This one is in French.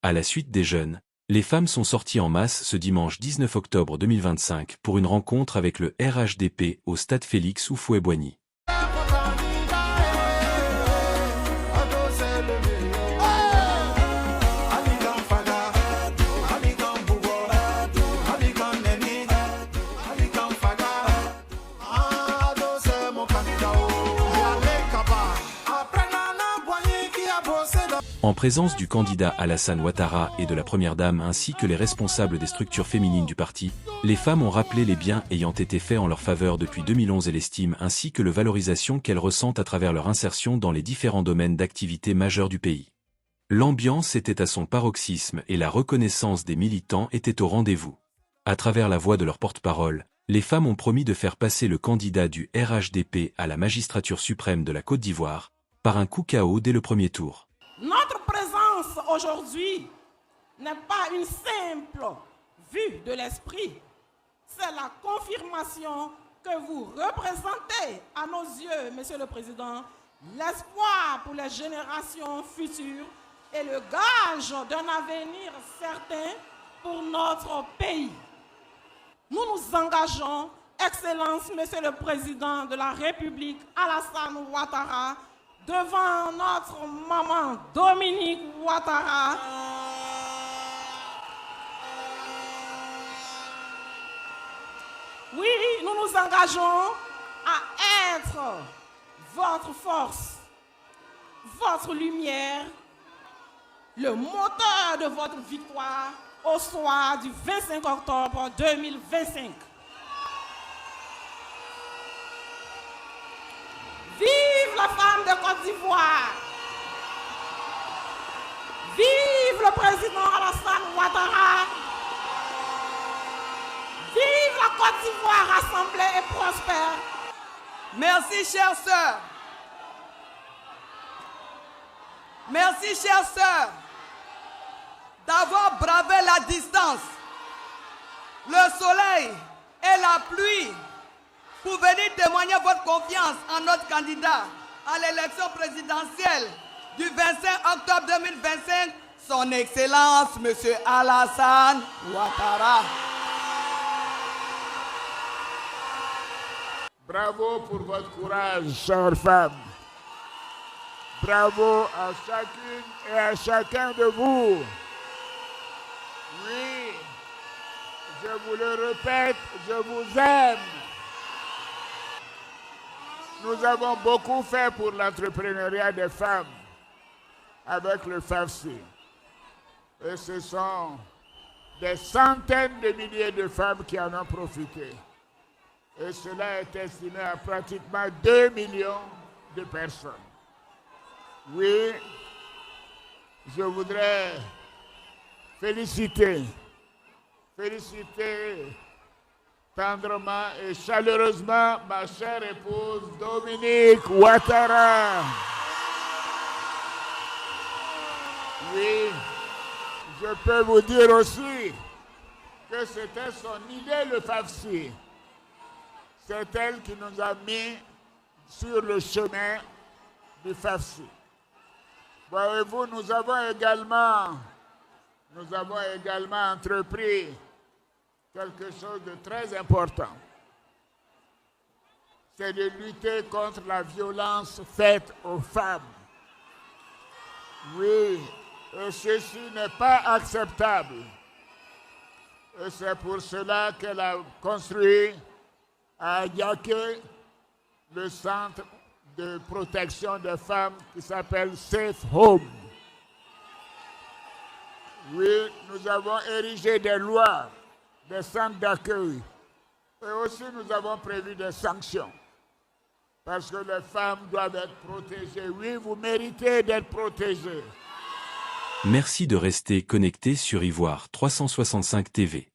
À la suite des jeunes, les femmes sont sorties en masse ce dimanche 19 octobre 2025 pour une rencontre avec le RHDP au stade Félix Houphouët-Boigny. En présence du candidat Alassane Ouattara et de la première dame ainsi que les responsables des structures féminines du parti, les femmes ont rappelé les biens ayant été faits en leur faveur depuis 2011 et l'estime ainsi que la valorisation qu'elles ressentent à travers leur insertion dans les différents domaines d'activité majeurs du pays. L'ambiance était à son paroxysme et la reconnaissance des militants était au rendez-vous. À travers la voix de leur porte-parole, les femmes ont promis de faire passer le candidat du RHDP à la magistrature suprême de la Côte d'Ivoire, par un coup KO dès le premier tour. Notre présence aujourd'hui n'est pas une simple vue de l'esprit, c'est la confirmation que vous représentez à nos yeux, Monsieur le Président, l'espoir pour les générations futures et le gage d'un avenir certain pour notre pays. Nous nous engageons, Excellence, Monsieur le Président de la République, Alassane Ouattara, devant notre maman Dominique Ouattara, oui, nous nous engageons à être votre force, votre lumière, le moteur de votre victoire au soir du 25 octobre 2025. Vive la femme de Côte d'Ivoire! Vive le président Alassane Ouattara! Vive la Côte d'Ivoire rassemblée et prospère! Merci, chères sœurs. Merci, chères sœurs, d'avoir bravé la distance, le soleil et la pluie pour venir témoigner votre confiance en notre candidat à l'élection présidentielle du 25 octobre 2025, son Excellence, M. Alassane Ouattara. Bravo pour votre courage, chères femmes. Bravo à chacune et à chacun de vous. Oui, je vous le répète, je vous aime. Nous avons beaucoup fait pour l'entrepreneuriat des femmes avec le FAFSI. Et ce sont des centaines de milliers de femmes qui en ont profité. Et cela est estimé à pratiquement 2 millions de personnes. Oui, je voudrais féliciter tendrement et chaleureusement ma chère épouse Dominique Ouattara. Oui, je peux vous dire aussi que c'était son idée, le FAFSI. C'est elle qui nous a mis sur le chemin du FAFSI. Voyez-vous, nous avons également entrepris quelque chose de très important. C'est de lutter contre la violence faite aux femmes. Oui, et ceci n'est pas acceptable. Et c'est pour cela qu'elle a construit à Yaké le centre de protection des femmes qui s'appelle Safe Home. Oui, nous avons érigé des lois, des centres d'accueil. Et aussi nous avons prévu des sanctions. Parce que les femmes doivent être protégées. Oui, vous méritez d'être protégées. Merci de rester connecté sur Ivoire 365 TV.